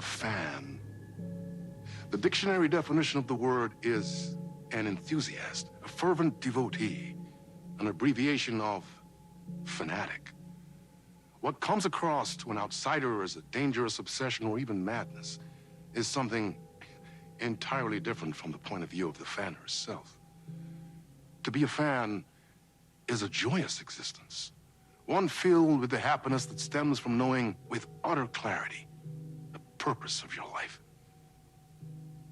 fan. The dictionary definition of the word is an enthusiast, a fervent devotee, an abbreviation of fanatic. What comes across to an outsider as a dangerous obsession or even madness is something entirely different from the point of view of the fan herself. To be a fan is a joyous existence, one filled with the happiness that stems from knowing with utter clarity the purpose of your life.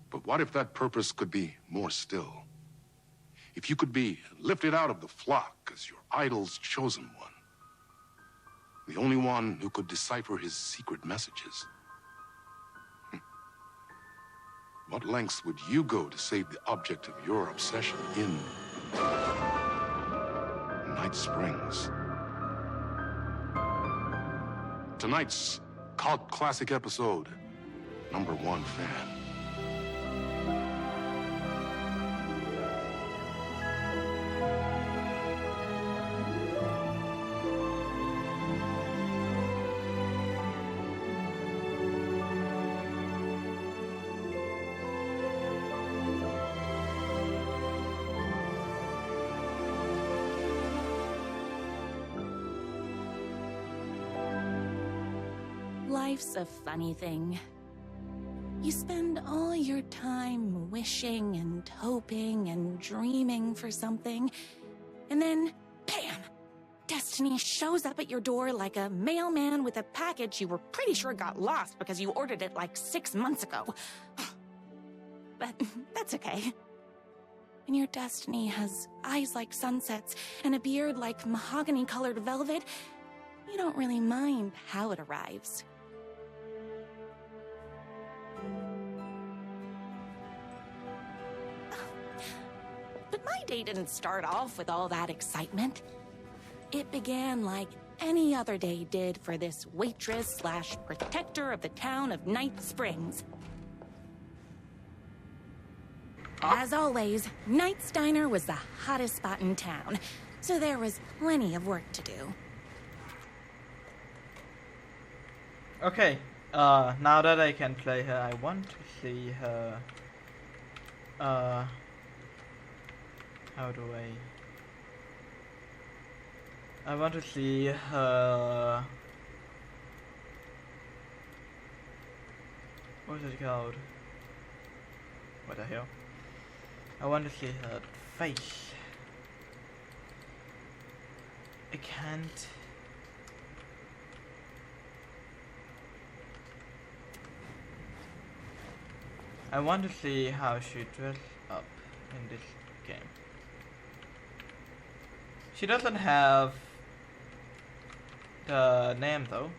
But what if that purpose could be more still? If you could be lifted out of the flock as your idol's chosen one, the only one who could decipher his secret messages. What lengths would you go to save the object of your obsession in Night Springs? Tonight's cult classic episode, number 1 fan. Life's a funny thing. You spend all your time wishing and hoping and dreaming for something, and then, bam! Destiny shows up at your door like a mailman with a package you were pretty sure got lost because you ordered it like 6 months ago. But that's okay. When your destiny has eyes like sunsets and a beard like mahogany-colored velvet, you don't really mind how it arrives. But my day didn't start off with all that excitement. It began like any other day did for this waitress/protector of the town of Night Springs. As always, Night's Diner was the hottest spot in town, so there was plenty of work to do. Okay, now that I can play her, I want to see her, how do I want to see her, what is it called? What the hell? I want to see her face. I can't. I want to see how she dressed up in this game. She doesn't have the name though.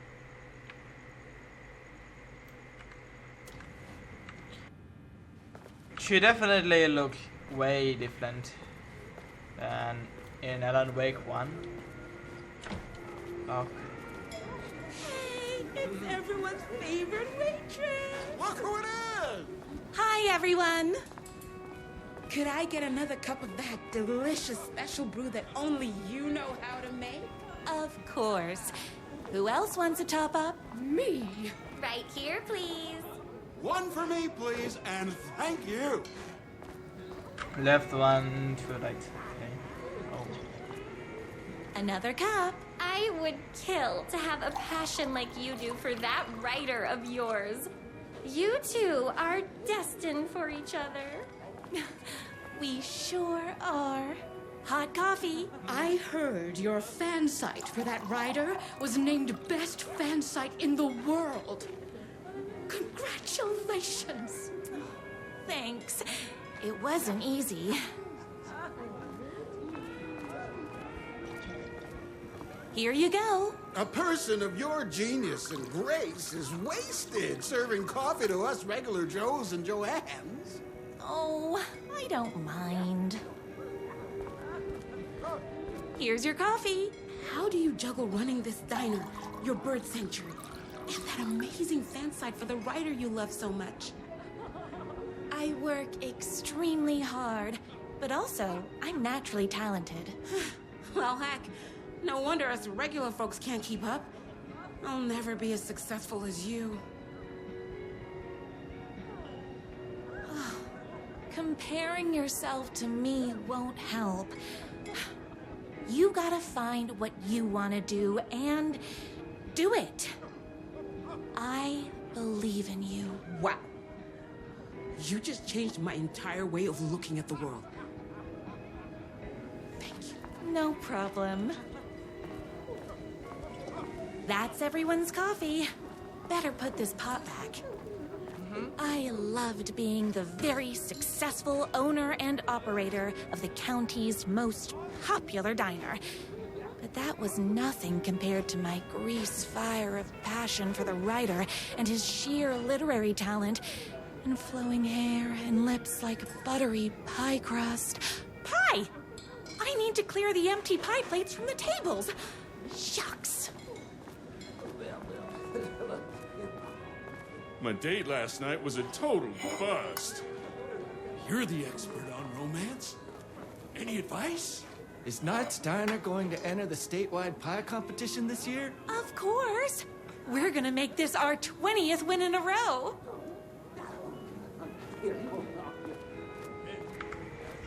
She definitely looks way different than in Alan Wake 1. Okay. Hey, it's everyone's favorite waitress! Look who it is! Hi, everyone! Could I get another cup of that delicious special brew that only you know how to make? Of course. Who else wants a top-up? Me! Right here, please. One for me, please, and thank you. Left one to right. Okay. Oh. Another cup. I would kill to have a passion like you do for that writer of yours. You two are destined for each other. We sure are. Hot coffee. I heard your fan site for that writer was named best fan site in the world. Congratulations! Thanks. It wasn't easy. Here you go. A person of your genius and grace is wasted serving coffee to us regular Joes and Joannes. Oh, I don't mind. Here's your coffee. How do you juggle running this diner, your bird sanctuary, and that amazing fan site for the writer you love so much? I work extremely hard, but also I'm naturally talented. Well, heck, no wonder us regular folks can't keep up. I'll never be as successful as you. comparing yourself to me won't help. You gotta find what you want to do and do it. I believe in you. Wow. You just changed my entire way of looking at the world. Thank you. No problem. That's everyone's coffee. Better put this pot back. I loved being the very successful owner and operator of the county's most popular diner. But that was nothing compared to my grease fire of passion for the writer and his sheer literary talent, and flowing hair and lips like buttery pie crust. Pie! I need to clear the empty pie plates from the tables. Shucks. My date last night was a total bust. You're the expert on romance. Any advice? Is Knight's Diner going to enter the statewide pie competition this year? Of course. We're gonna make this our 20th win in a row.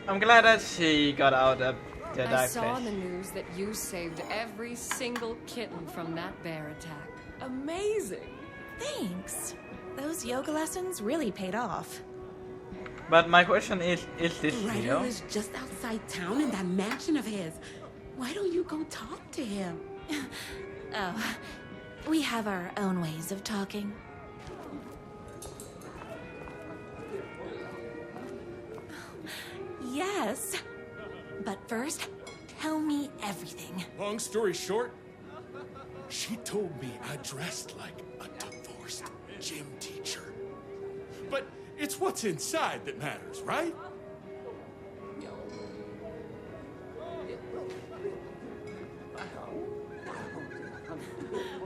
I'm glad that she got out of the I dark saw in place. the news that you saved every single kitten from that bear attack. Amazing. Thanks. Those yoga lessons really paid off. But my question is this The writer real? lives just outside town in that mansion of his. Why don't you go talk to him? Oh, we have our own ways of talking. Yes. But first, tell me everything. Long story short, she told me I dressed like a divorced gym teacher. But it's what's inside that matters, right?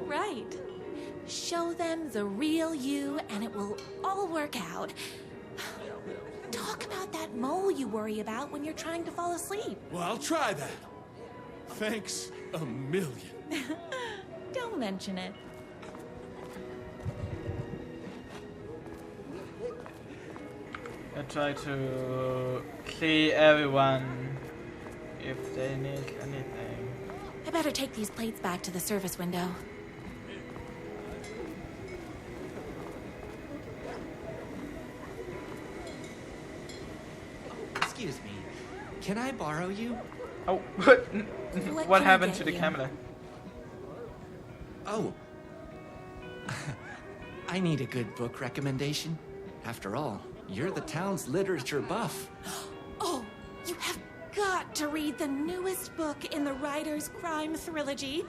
Right. Show them the real you and it will all work out. Talk about that mole you worry about when you're trying to fall asleep. Well, I'll try that. Thanks a million. Don't mention it. I try to see everyone if they need anything. I better take these plates back to the service window. Excuse me. Can I borrow you? Oh, What what can I happened get to the you? camera? Oh. I need a good book recommendation. After all, you're the town's literature buff. Oh, you have got to read the newest book in the Writer's Crime Trilogy.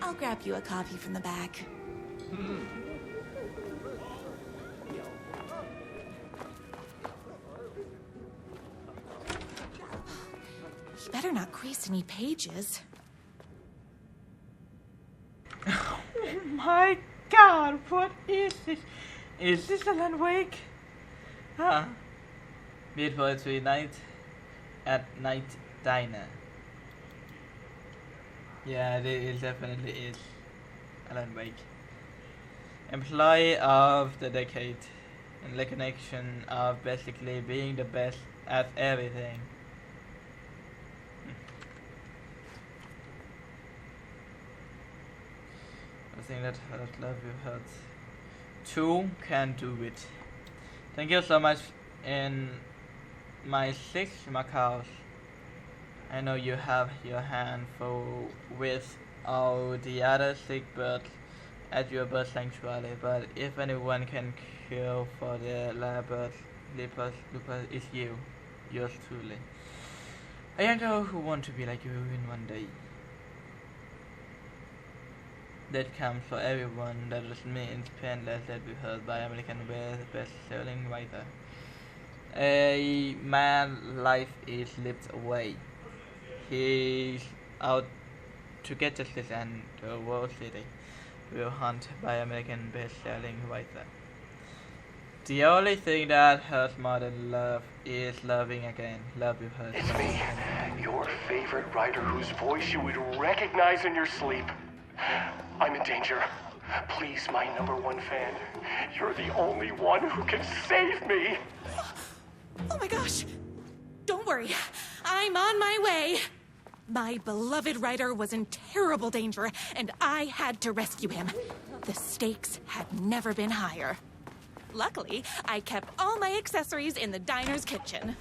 I'll grab you a copy from the back. You better not crease any pages. Oh my god, what is this? Is this Alan Wake? Huh. Read poetry night at night diner. Yeah, it definitely is Alan Wake. Employee of the decade and the connection of basically being the best at everything. I think that hurt, love you hurts. Two can do it. Thank you so much. In my 6 Macaws, I know you have your hand full with all the other sick birds at your bird sanctuary, but if anyone can cure for the lupus, it's you, yours truly. A young girl who wants to be like you in one day. That comes for everyone. That doesn't mean it's painless. That we heard by American best-selling writer. A man's life is lived away. He's out to get justice and the world city will hunt by American best-selling writer. The only thing that hurts more than love is loving again. Love you hurt. It's me, your favorite writer whose voice you would recognize in your sleep. I'm in danger. Please, my #1 fan. You're the only one who can save me. Oh my gosh! Don't worry, I'm on my way. My beloved Ryder was in terrible danger, and I had to rescue him. The stakes had never been higher. Luckily, I kept all my accessories in the diner's kitchen.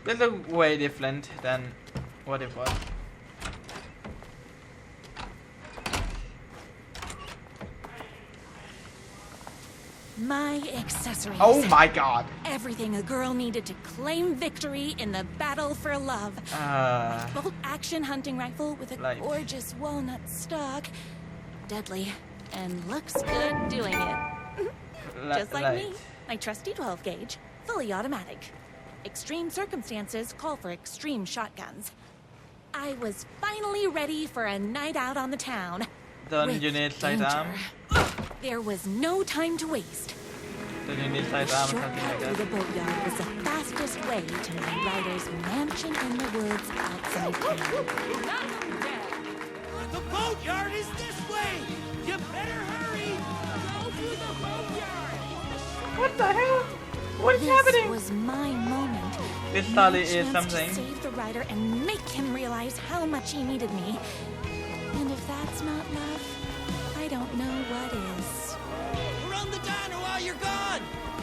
This looks way different than what it was. My accessories. Oh my god. Everything a girl needed to claim victory in the battle for love. Bolt-action hunting rifle with a gorgeous walnut stock. Deadly. And looks good doing it. Just like me. My trusty 12-gauge. Fully automatic. Extreme circumstances call for extreme shotguns. I was finally ready for a night out on the town. Don't you need sidearm? There was no time to waste. Don't you need sidearm or something Shortcut like through that? the boatyard was the fastest way to my Ryder's mansion in the woods outside town. The boatyard is this way! You better hurry! Go through the boatyard! What the hell? What is happening? This was my moment. This Sally My is chance something. to save the Ryder and make him realize how much he needed me. And if that's not love, I don't know what is. Run the diner while you're gone!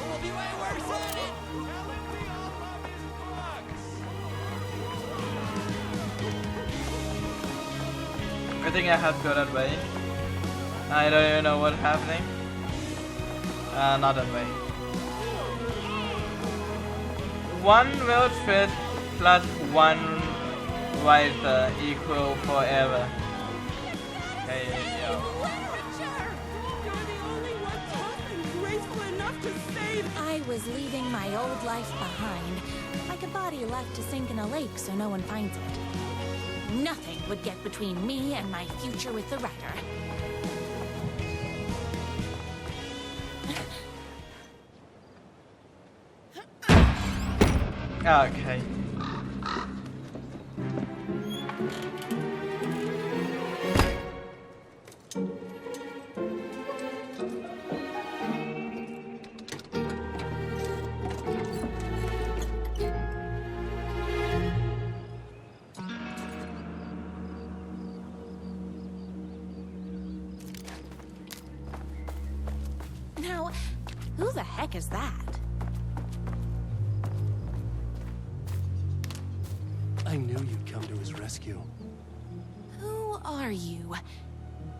We'll be way worse at it! I think I have to go that way. I don't even know what's happening. Not that way. One world fit plus one Ryder equal forever. Hey, yo. I was leaving my old life behind, like a body left to sink in a lake so no one finds it. Nothing would get between me and my future with the Ryder. Okay. Now, who the heck is that? I knew you'd come to his rescue. Who are you?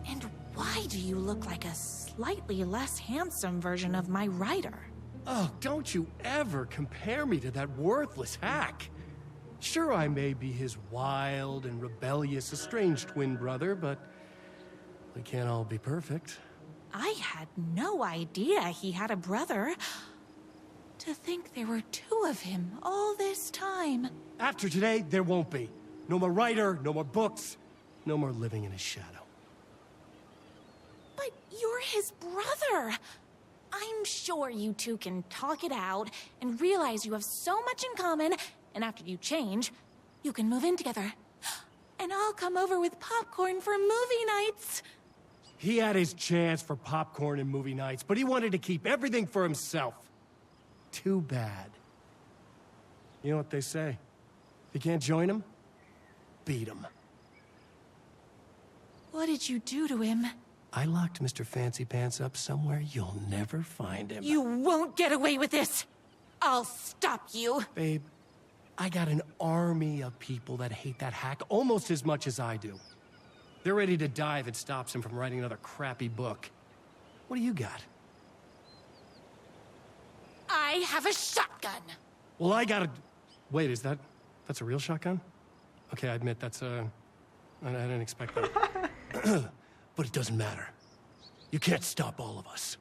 And why do you look like a slightly less handsome version of my Ryder? Oh, don't you ever compare me to that worthless hack. Sure, I may be his wild and rebellious estranged twin brother, but we can't all be perfect. I had no idea he had a brother. To think there were two of him all this time. After today, there won't be. No more Ryder, no more books, no more living in his shadow. But you're his brother. I'm sure you two can talk it out and realize you have so much in common, and after you change, you can move in together. And I'll come over with popcorn for movie nights. He had his chance for popcorn and movie nights, but he wanted to keep everything for himself. Too bad. You know what they say? If you can't join him, beat him. What did you do to him? I locked Mr. Fancy Pants up somewhere you'll never find him. You won't get away with this. I'll stop you. Babe, I got an army of people that hate that hack almost as much as I do. They're ready to die if it stops him from writing another crappy book. What do you got? I have a shotgun. Well, I got a... Wait, that's a real shotgun? Okay, I admit that's I didn't expect that. But it doesn't matter. You can't stop all of us.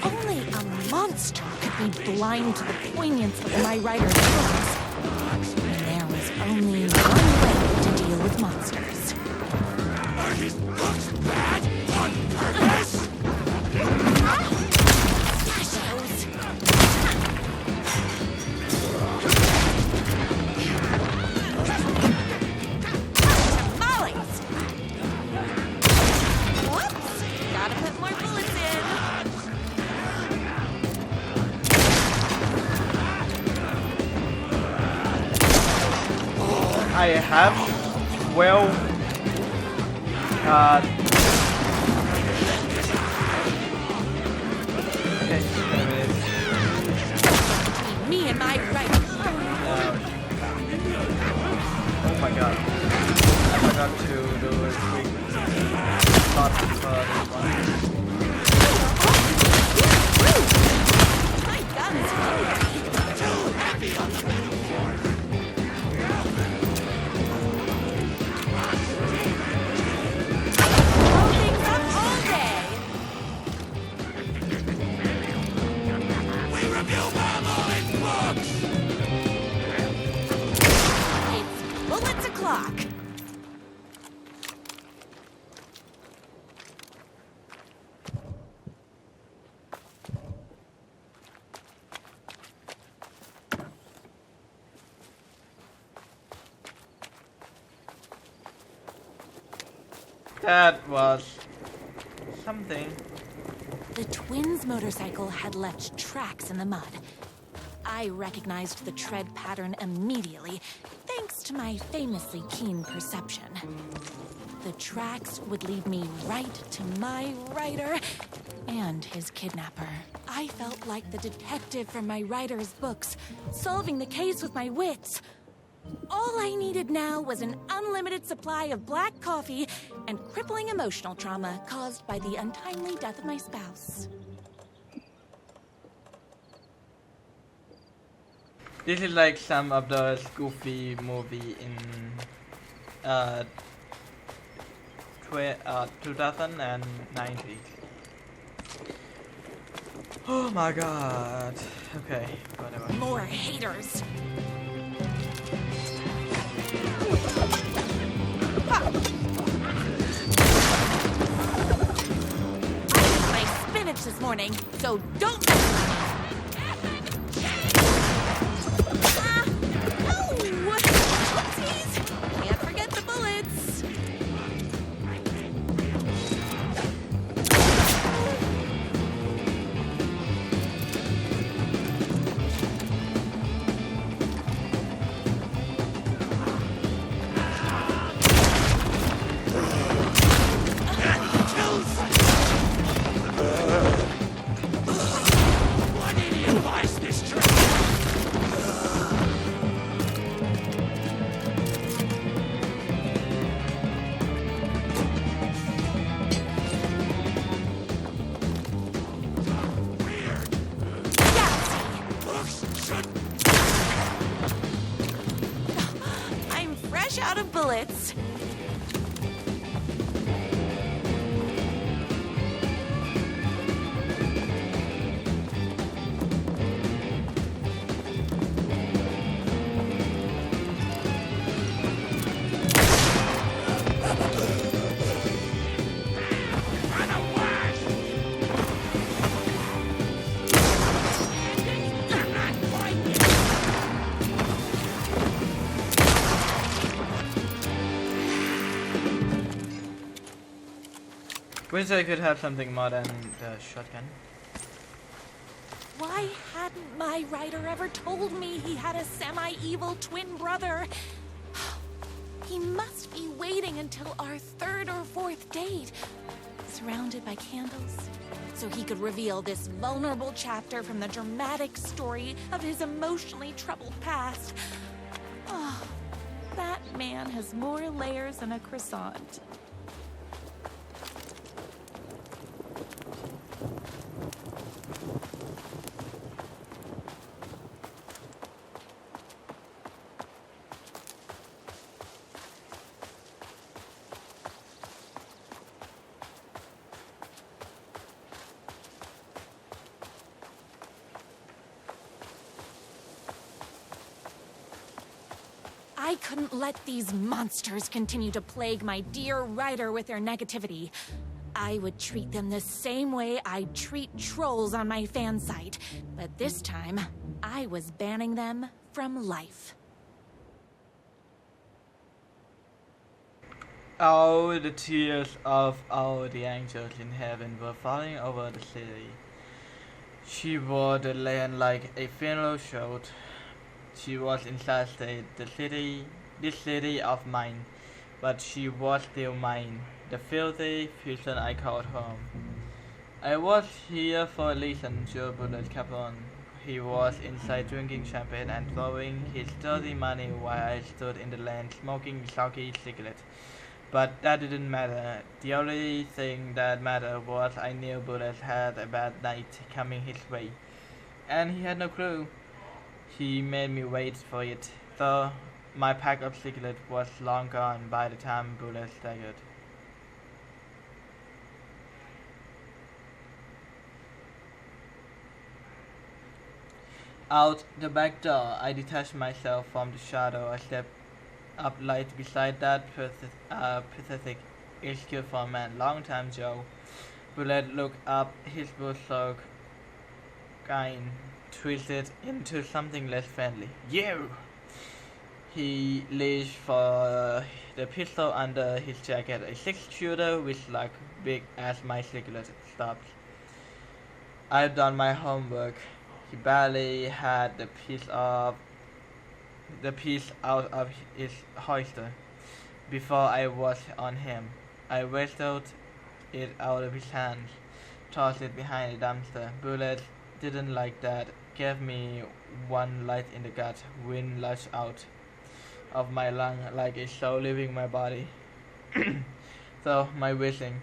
Only a monster could be blind to the poignance of my Ryder's feelings. And there was only one way to deal with monsters. Are his books bad on purpose? Tamales! Whoops! Gotta put more bullets in. I have 12 okay, there it is. Me and my right. Oh my god. I forgot to do a quick spot for this one. My gun's hungry. Holding up all day. We review Marlowe's books! It's bullets o'clock. That was something. The twins' motorcycle had left tracks in the mud. I recognized the tread pattern immediately, thanks to my famously keen perception. The tracks would lead me right to my rider and his kidnapper. I felt like the detective from my writer's books, solving the case with my wits. All I needed now was an unlimited supply of black coffee and crippling emotional trauma caused by the untimely death of my spouse. This is like some of the Goofy movie in 2090. Oh my god. Okay, whatever. More haters. I ate my spinach this morning, so don't. Oopsies! Can't forget the bullets. What idiot buys this trick? I'm fresh out of bullets. Wish I could have something more than the shotgun. Why hadn't my writer ever told me he had a semi-evil twin brother? He must be waiting until our third or fourth date, surrounded by candles, so he could reveal this vulnerable chapter from the dramatic story of his emotionally troubled past. Oh, that man has more layers than a croissant. I couldn't let these monsters continue to plague my dear writer with their negativity. I would treat them the same way I'd treat trolls on my fan site, but this time, I was banning them from life. Oh, the tears of all the angels in heaven were falling over the city. She wore the land like a funeral shroud. She was inside the city this city of mine, but she was still mine, the filthy prison I called home. I was here for a reason, Joe Bullet kept on. He was inside drinking champagne and throwing his dirty money while I stood in the lane smoking soggy cigarette. But that didn't matter. The only thing that mattered was I knew Bullet had a bad night coming his way. And he had no clue. He made me wait for it, though my pack of cigarettes was long gone by the time Bullet staggered. Out the back door, I detached myself from the shadow. I stepped up light beside that pathetic excuse for a man. Long time, Joe. Bullet looked up, his bulldog kind twisted into something less friendly. You! He reached for the pistol under his jacket, a 6-shooter with like big as my cigarette stopped. I've done my homework. He barely had the piece out of his holster before I was on him. I wrestled it out of his hands, tossed it behind a dumpster. Bullet didn't like that. Gave me one light in the gut. Wind lashed out of my lung like a soul leaving my body. So my whistling,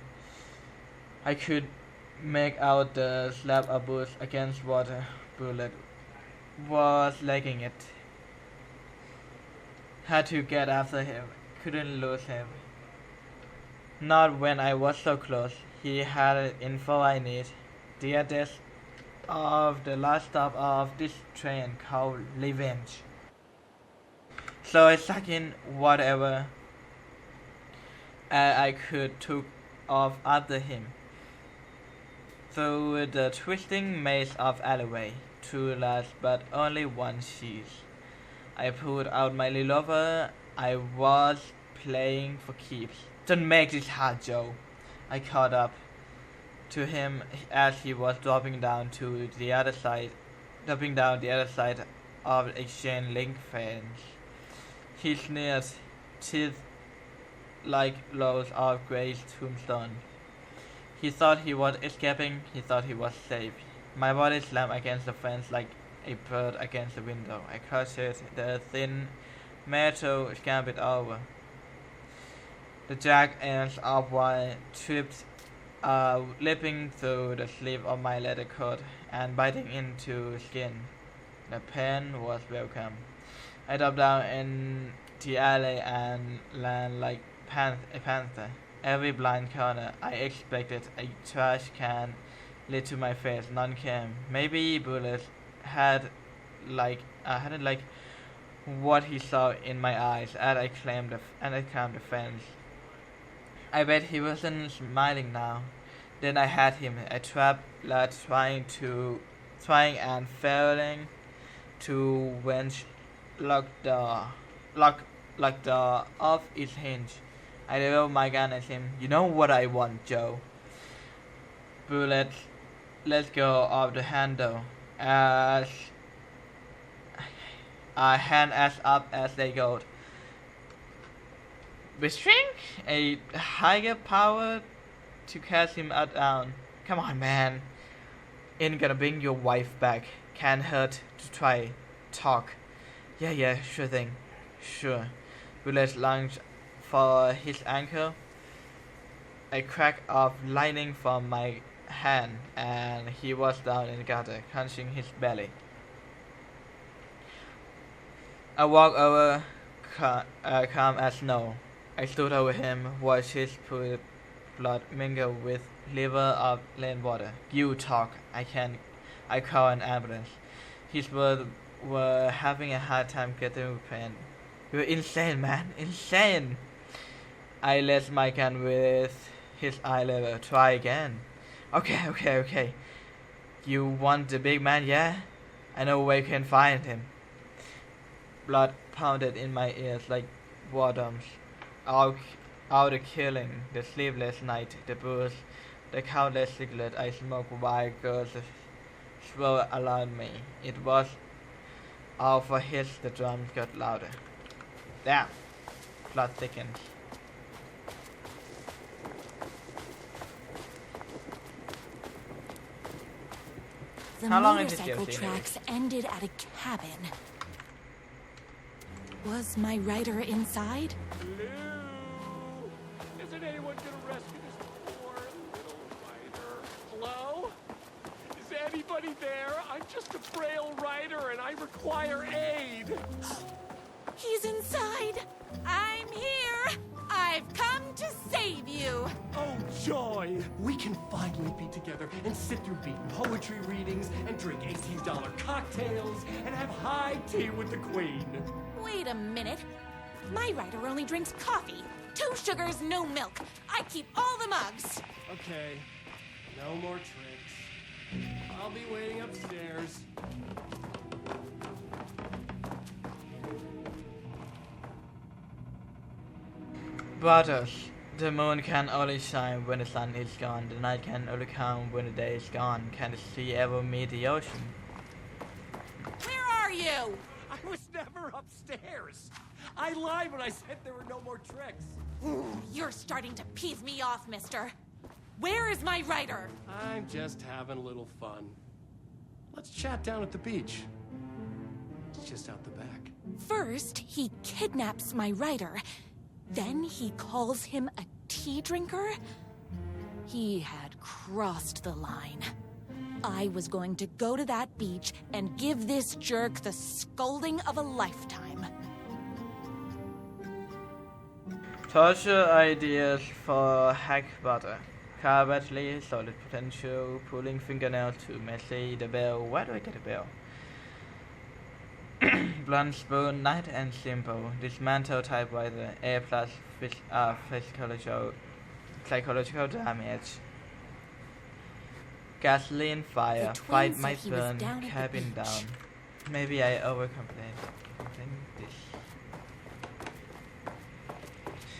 I could make out the slap of boots against water. Bullet was legging it. Had to get after him. Couldn't lose him. Not when I was so close. He had info I need. The address of the last stop of this train called Revenge. So I stuck in whatever I could took off after him. Through the twisting maze of alleyway, 2 lads but only one sheath. I pulled out my revolver. I was playing for keeps. Don't make this hard, Joe. I caught up to him as he was dropping down the other side of the exchange link fence. He sneered, teeth like rows of grey tombstone. He thought he was escaping. He thought he was safe. My body slammed against the fence like a bird against the window. I crushed the thin metal scampered over. The jagged ends of wire tripped, leaping through the sleeve of my leather coat and biting into skin. The pain was welcome. I dropped down in the alley and ran like a panther. Every blind corner I expected a trash can lit to my face. None came. Maybe Bullet hadn't like what he saw in my eyes as I climbed the fence. I bet he wasn't smiling now. Then I had him, a trap lad trying and failing to wrench locked door off its hinge. I leveled my gun at him. You know what I want, Joe? Bullet let go of the handle as I hand as up as they go. Bestring a higher power to cast him down. Come on, man. Ain't gonna bring your wife back. Can't hurt to try. Talk. Yeah, sure thing. Sure. Bullet lunged for his ankle. A crack of lightning from my hand, and he was down in the gutter, crunching his belly. I walked over, calm as snow. I stood over him, watched his blood mingle with liver of rainwater. You talk. I call an ambulance. His words were having a hard time getting with pain. You're insane, man. Insane. I let my gun with his eye level. Try again. Okay. You want the big man, yeah? I know where you can find him. Blood pounded in my ears like war drums. All the killing, the sleepless night, the booze, the countless cigarettes I smoked while girls swirled around me. It was all for his. The drums got louder. Damn. plot thickens. The How long is this motorcycle DLC tracks ended at a cabin. Was my rider inside? Hello? Isn't anyone gonna rescue this poor little rider? Hello? Is anybody there? I'm just a frail rider and I require aid. He's inside! I'm here! I've come to save you! Oh, joy! We can finally be together and sit through beaten poetry readings and drink $18 cocktails and have high tea with the Queen. Wait a minute. My rider only drinks coffee. 2 sugars, no milk. I keep all the mugs. Okay, no more tricks. I'll be waiting upstairs. Brothers, the moon can only shine when the sun is gone. The night can only come when the day is gone. Can the sea ever meet the ocean? Where are you? I was never upstairs. I lied when I said there were no more tricks. You're starting to piss me off, mister. Where is my rider? I'm just having a little fun. Let's chat down at the beach. It's just out the back. First, he kidnaps my rider. Then he calls him a tea drinker? He had crossed the line. I was going to go to that beach and give this jerk the scolding of a lifetime. Torture ideas for hack butter. Car battery, solid potential, pulling fingernail too messy, the bell. Where do I get a bell? Blunt spoon, nice and simple. Dismantle typewriter, A plus psychological damage. Gasoline fire, The twin fight said might he was burn, down at the cabin beach. down. Maybe I overcomplain. Then this.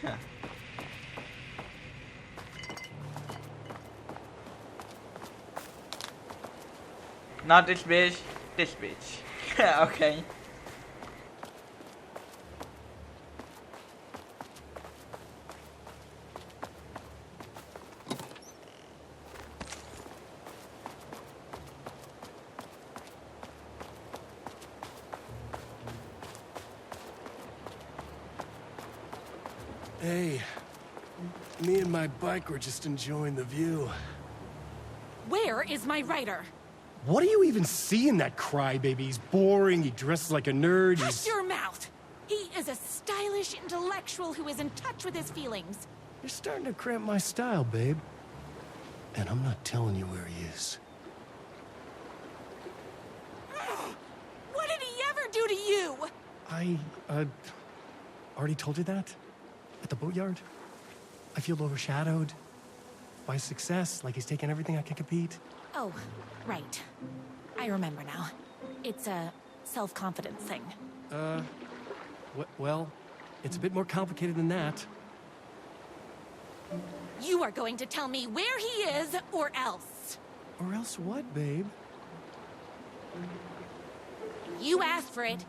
Huh. Not this bitch, this bitch. Okay. Hey, me and my bike were just enjoying the view. Where is my rider? What do you even see in that crybaby? He's boring, he dresses like a nerd, Hush your mouth! He is a stylish intellectual who is in touch with his feelings. You're starting to cramp my style, babe. And I'm not telling you where he is. What did he ever do to you? I, already told you that? At the boatyard? I feel overshadowed by success, like he's taking everything I can compete. Oh, right. I remember now. It's a self-confidence thing. Well, it's a bit more complicated than that. You are going to tell me where he is, or else. Or else what, babe? You asked for it.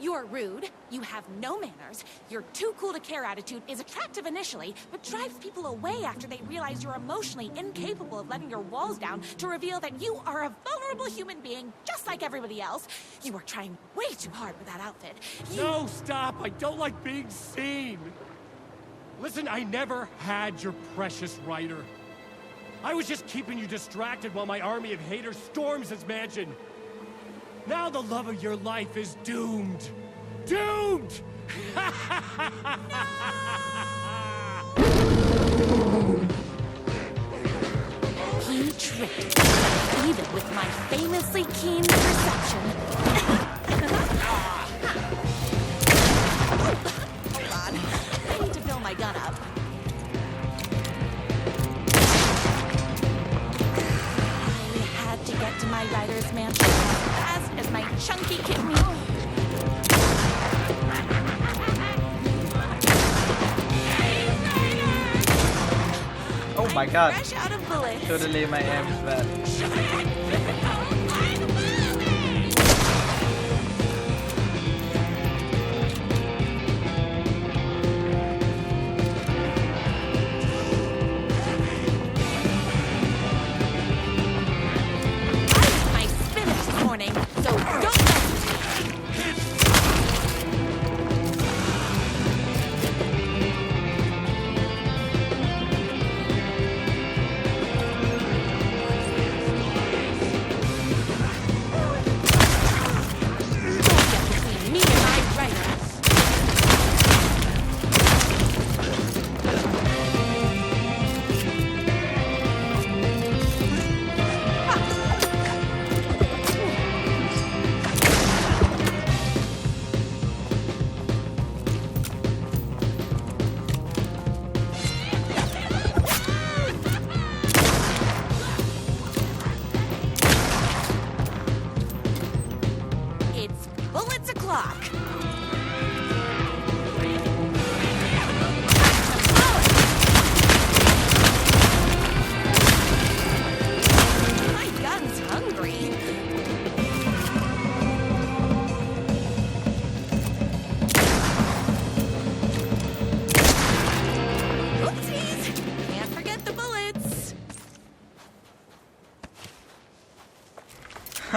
You're rude, you have no manners, your too cool to care attitude is attractive initially, but drives people away after they realize you're emotionally incapable of letting your walls down to reveal that you are a vulnerable human being just like everybody else. You are trying way too hard with that outfit. No, stop! I don't like being seen! Listen, I never had your precious rider. I was just keeping you distracted while my army of haters storms his mansion. Now the love of your life is doomed. Doomed! He tricked me, even with my famously keen perception. Hold on, I need to fill my gun up. I had to get to my rider's mansion as fast as my chunky kitten. Oh my god. Fresh out of bullets. Totally my aim is bad.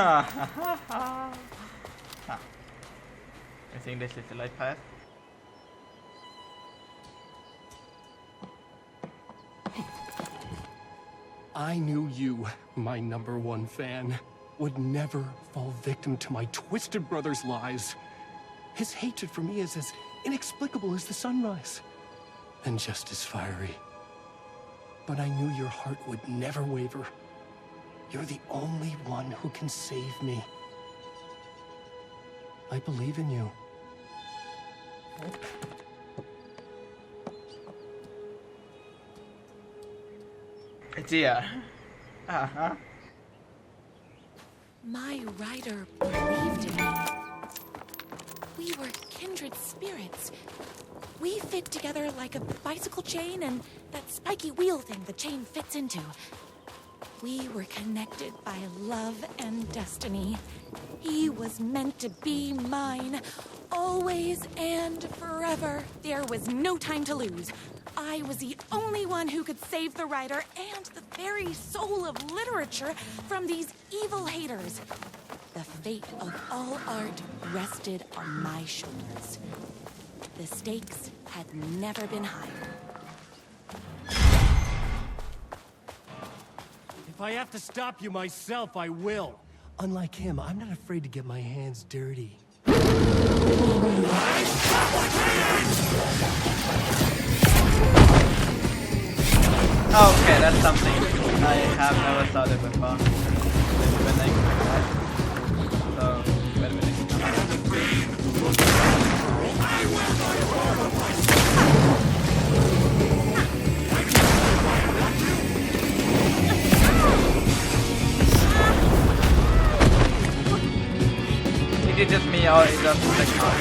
I think this is the right path. I knew you, my #1 fan, would never fall victim to my twisted brother's lies. His hatred for me is as inexplicable as the sunrise, and just as fiery. But I knew your heart would never waver. You're the only one who can save me. I believe in you. Dear. My rider believed in me. We were kindred spirits. We fit together like a bicycle chain and that spiky wheel thing the chain fits into. We were connected by love and destiny. He was meant to be mine, always and forever. There was no time to lose. I was the only one who could save the writer and the very soul of literature from these evil haters. The fate of all art rested on my shoulders. The stakes had never been higher. If I have to stop you myself, I will. Unlike him, I'm not afraid to get my hands dirty. Okay, that's something I have never thought of before. Winning, right? So, wait a minute. Is it just me or is it just the car?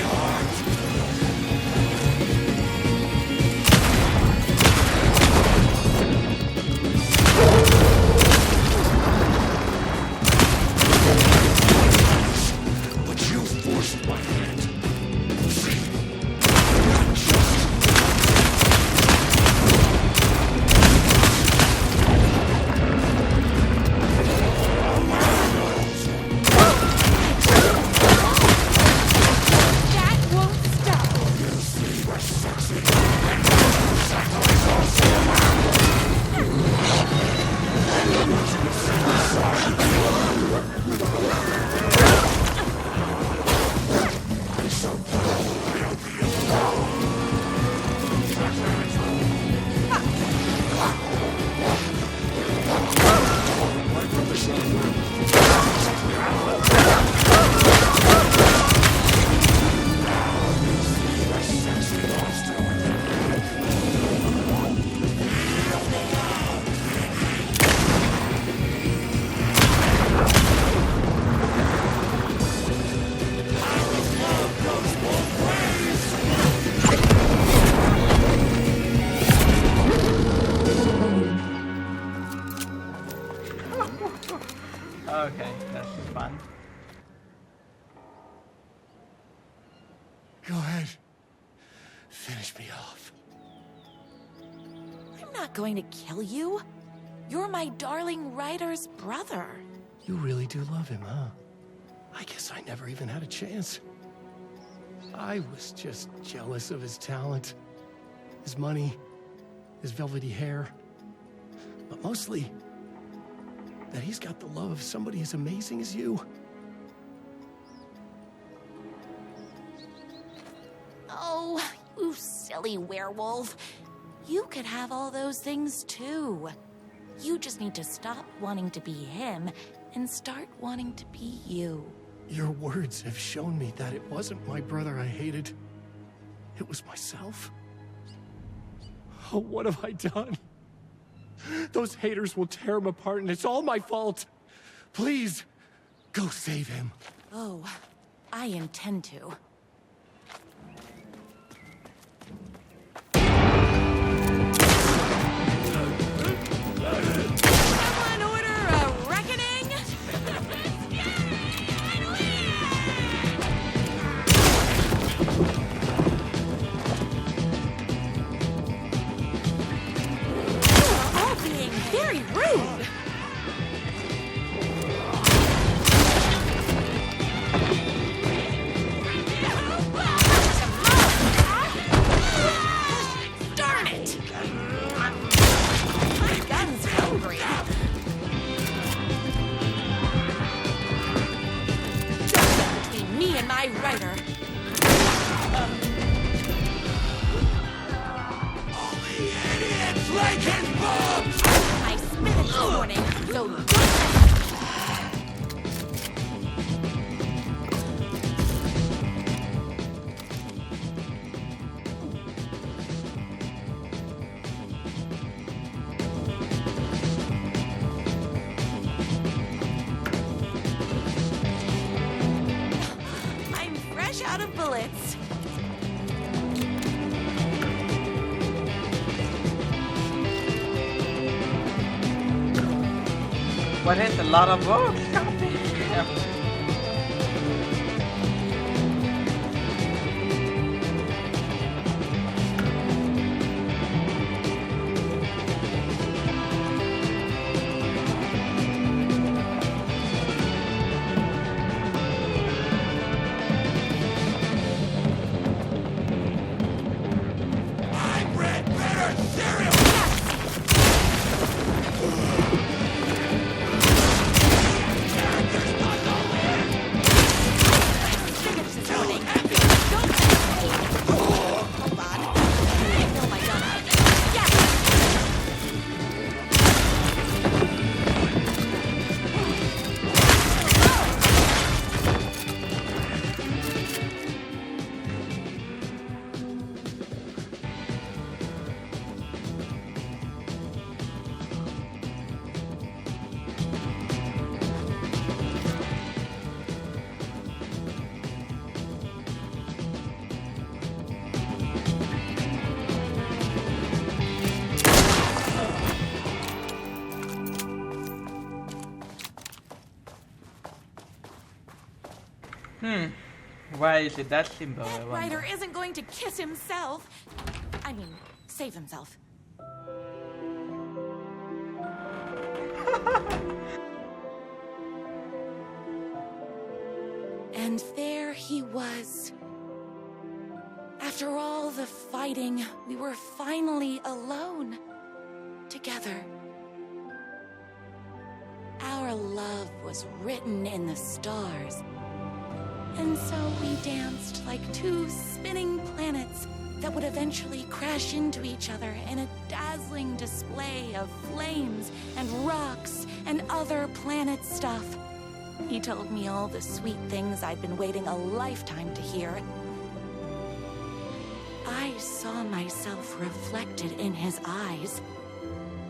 Okay, that's fun. Go ahead. Finish me off. I'm not going to kill you. You're my darling writer's brother. You really do love him, huh? I guess I never even had a chance. I was just jealous of his talent, his money, his velvety hair. But mostly, that he's got the love of somebody as amazing as you. Oh, you silly werewolf. You could have all those things too. You just need to stop wanting to be him and start wanting to be you. Your words have shown me that it wasn't my brother I hated. It was myself. Oh, what have I done? Those haters will tear him apart, and it's all my fault. Please, go save him. Oh, I intend to. Someone order a reckoning? You're all being very rude. so don't. I'm fresh out of bullets. But it's a lot of work. Yeah. Why is it that simple? That writer isn't going to kiss himself. I mean, save himself. And there he was. After all the fighting, we were finally alone. Together. Our love was written in the stars. And so we danced like two spinning planets that would eventually crash into each other in a dazzling display of flames and rocks and other planet stuff. He told me all the sweet things I'd been waiting a lifetime to hear. I saw myself reflected in his eyes.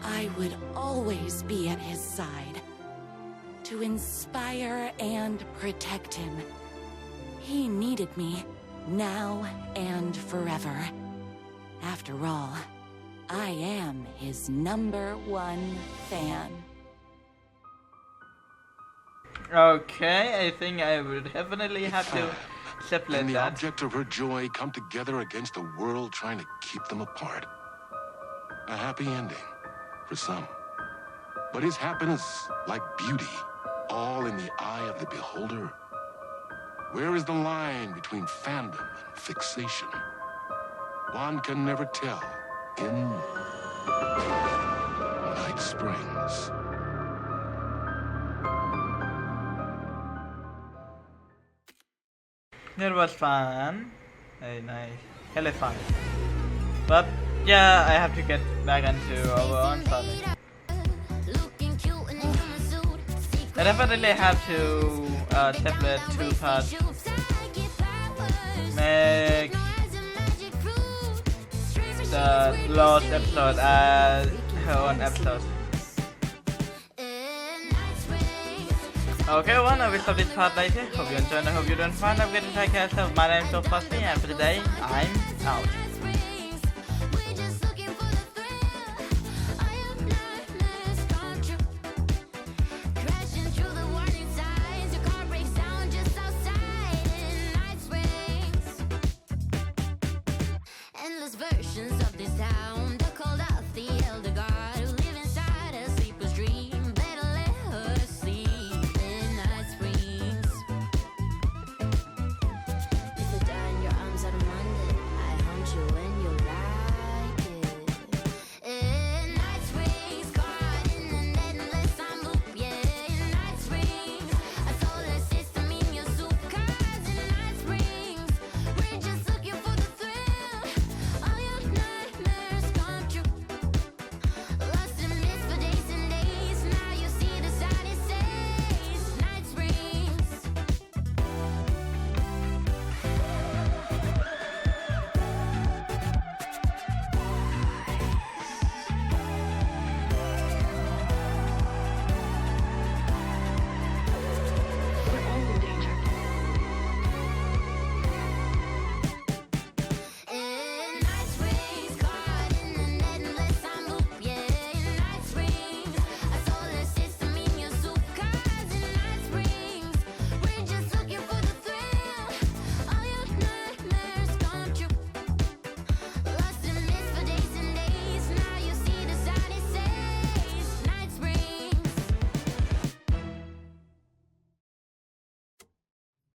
I would always be at his side, to inspire and protect him. He needed me, now and forever. After all, I am his #1 fan. Okay, I think I would definitely have to separate And the that. object of her joy come together against a world trying to keep them apart. A happy ending for some. But is happiness, like beauty, all in the eye of the beholder? Where is the line between fandom and fixation? One can never tell in Night Springs. It was fun. Very nice. Hella fun. But yeah, I have to get back into our own family. I definitely have to separate 2 parts. Make the last episode as her own episode. Okay, well, I will stop this part later. Hope you enjoyed. I hope you don't find. I'm going to take care of yourself. My name is Prescence, and for today, I'm out. Endless versions of